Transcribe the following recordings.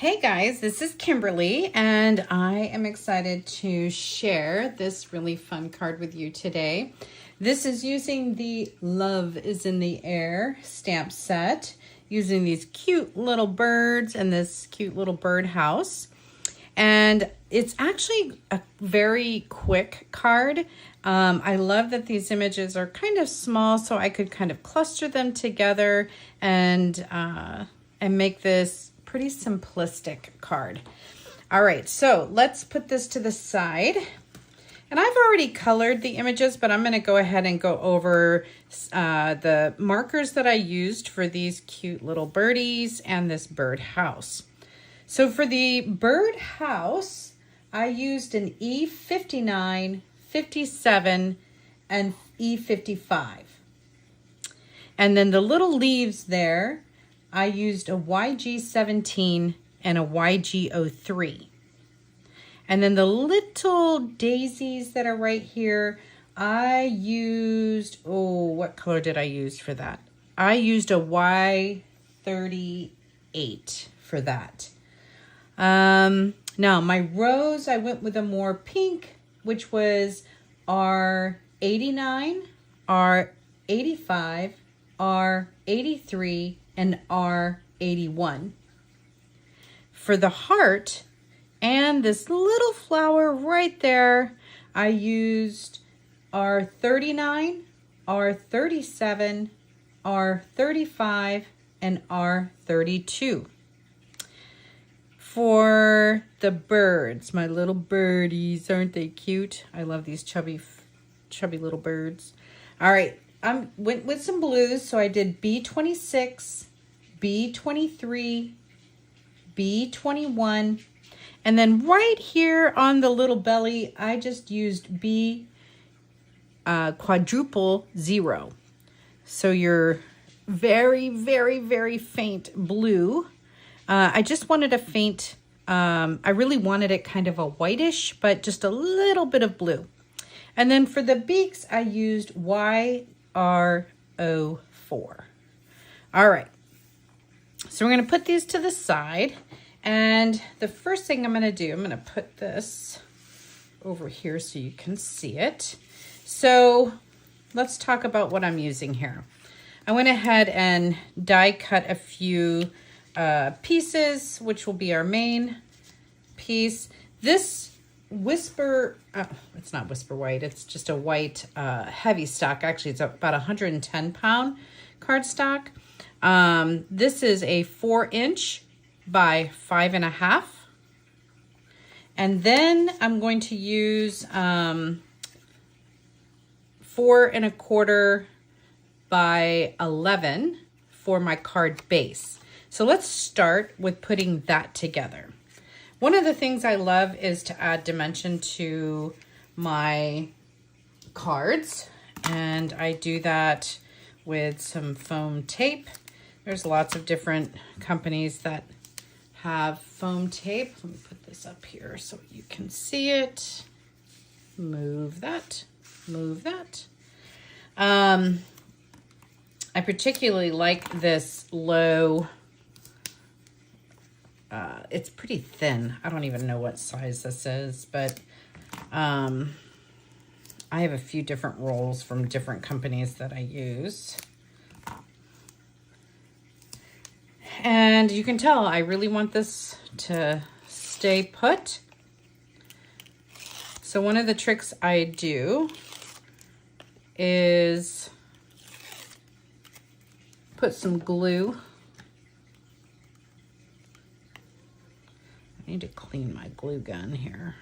Hey guys, this is Kimberly, and I am excited to share this really fun card with you today. This is using the Love is in the Air stamp set, using these cute little birds and this cute little birdhouse. And it's actually a very quick card. I love that these images are kind of small, so I could kind of cluster them together and make this pretty simplistic card. All right, so let's put this to the side. And I've already colored the images, but I'm going to go ahead and go over the markers that I used for these cute little birdies and this bird house. So for the bird house, I used an E59, 57, and E55. And then the little leaves there, I used a YG17 and a YG03. And then the little daisies that are right here, I used, what color did I use for that? I used a Y38 for that. Now my rose, I went with a more pink, which was R89, R85, R83, and R81. For the heart and this little flower right there, I used R39, R37, R35, and R32. For the birds, my little birdies, aren't they cute? I love these chubby little birds. All right, I went with some blues, so I did B26, B23, B21, and then right here on the little belly, I just used B quadruple 0. So your very, very, very faint blue. I just wanted a faint, I really wanted it kind of a whitish, but just a little bit of blue. And then for the beaks, I used YR04. All right. So we're going to put these to the side. And the first thing I'm going to do, I'm going to put this over here so you can see it. So let's talk about what I'm using here. I went ahead and die cut a few pieces, which will be our main piece. This Whisper, it's not Whisper White, it's just a white heavy stock. Actually, it's about 110-pound cardstock. This is a 4-inch by 5.5. And then I'm going to use 4.25 by 11 for my card base. So let's start with putting that together. One of the things I love is to add dimension to my cards, and I do that with some foam tape. There's lots of different companies that have foam tape. Let me put this up here so you can see it. Move that, move that. I particularly like this low, it's pretty thin. I don't even know what size this is, but I have a few different rolls from different companies that I use. And you can tell I really want this to stay put. So one of the tricks I do is put some glue. I need to clean my glue gun here.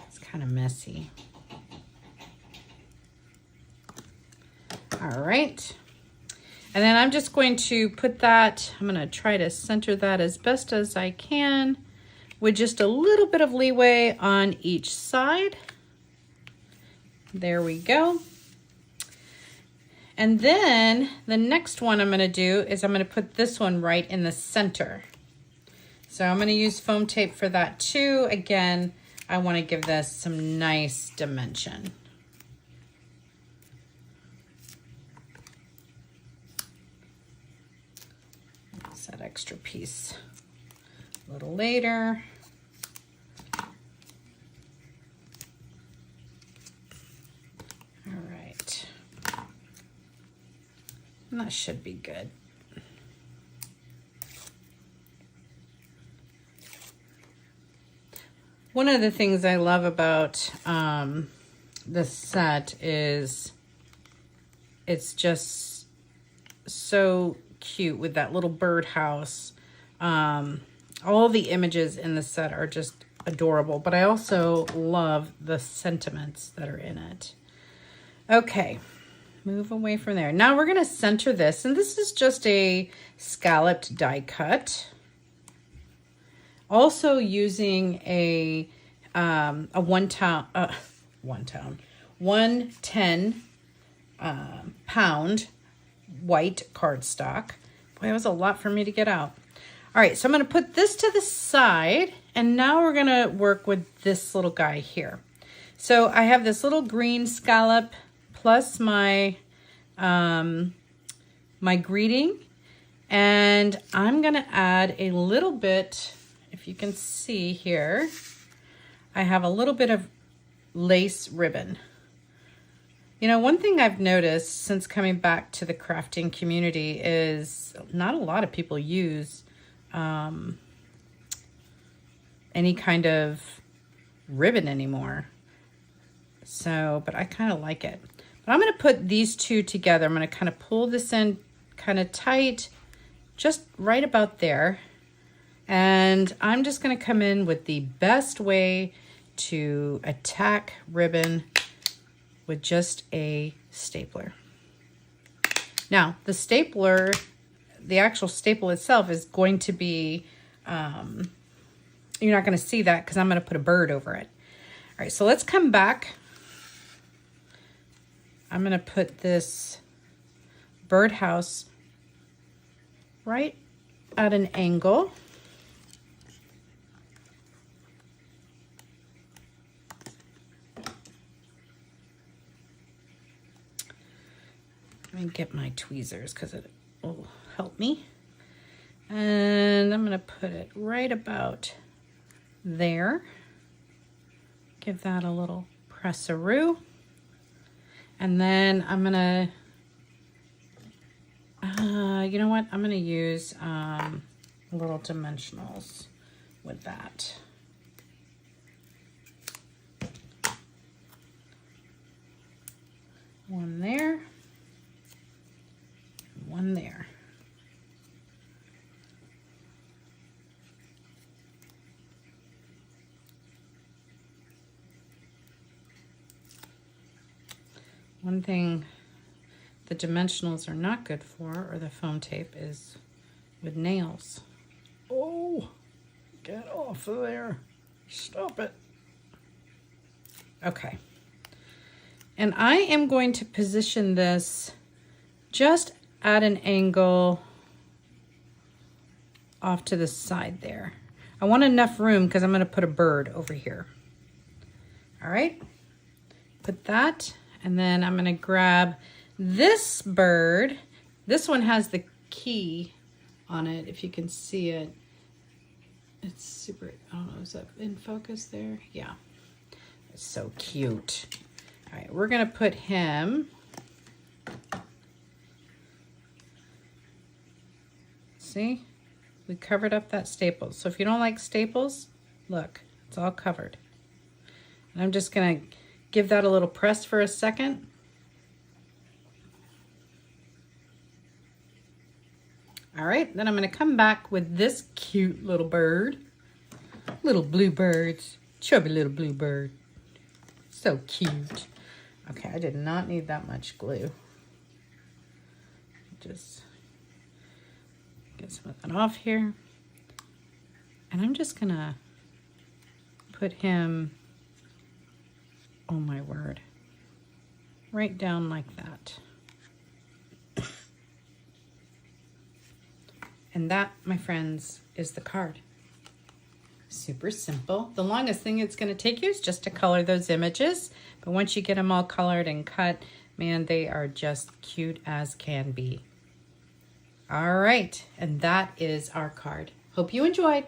It's kind of messy. All right. And then I'm just going to put that, I'm going to try to center that as best as I can with just a little bit of leeway on each side. There we go. And then the next one I'm going to do is I'm going to put this one right in the center. So I'm going to use foam tape for that too. Again, I want to give this some nice dimension. Set extra piece a little later. All right. And that should be good. One of the things I love about this set is it's just so cute with that little birdhouse. All the images in the set are just adorable, but I also love the sentiments that are in it. Okay, move away from there. Now we're gonna center this, and this is just a scalloped die cut. Also using a 110 pound white cardstock. Boy, that was a lot for me to get out. All right, so I'm gonna put this to the side, and now we're gonna work with this little guy here. So I have this little green scallop plus my my greeting, and I'm gonna add a little bit. If you can see here, I have a little bit of lace ribbon. You know, one thing I've noticed since coming back to the crafting community is not a lot of people use any kind of ribbon anymore. So, but I kind of like it. But I'm going to put these two together. I'm going to kind of pull this in kind of tight, just right about there. And I'm just going to come in with the best way to attack ribbon with just a stapler. Now, the stapler, the actual staple itself is going to be, you're not going to see that because I'm going to put a bird over it. All right, so let's come back. I'm going to put this birdhouse right at an angle. Let me get my tweezers because it will help me. And I'm going to put it right about there. Give that a little press-a-roo. And then I'm going to, you know what? I'm going to use little dimensionals with that. One there. One there. One thing the dimensionals are not good for, or the foam tape, is with nails. Oh, get off of there. Stop it. Okay. And I am going to position this just at an angle off to the side there. I want enough room because I'm going to put a bird over here. All right, put that, and then I'm going to grab this bird. This one has the key on it, if you can see it. It's super, I don't know, is that in focus there? Yeah, it's so cute. All right, we're going to put him see, we covered up that staple. So if you don't like staples, look, it's all covered. And I'm just gonna give that a little press for a second. All right, then I'm gonna come back with this cute little bird. Little blue birds, chubby little blue bird. So cute. Okay, I did not need that much glue. Just get some of that off here. And I'm just gonna put him, oh my word, right down like that. And that, my friends, is the card. Super simple. The longest thing it's gonna take you is just to color those images. But once you get them all colored and cut, man, they are just cute as can be. All right, and that is our card. Hope you enjoyed.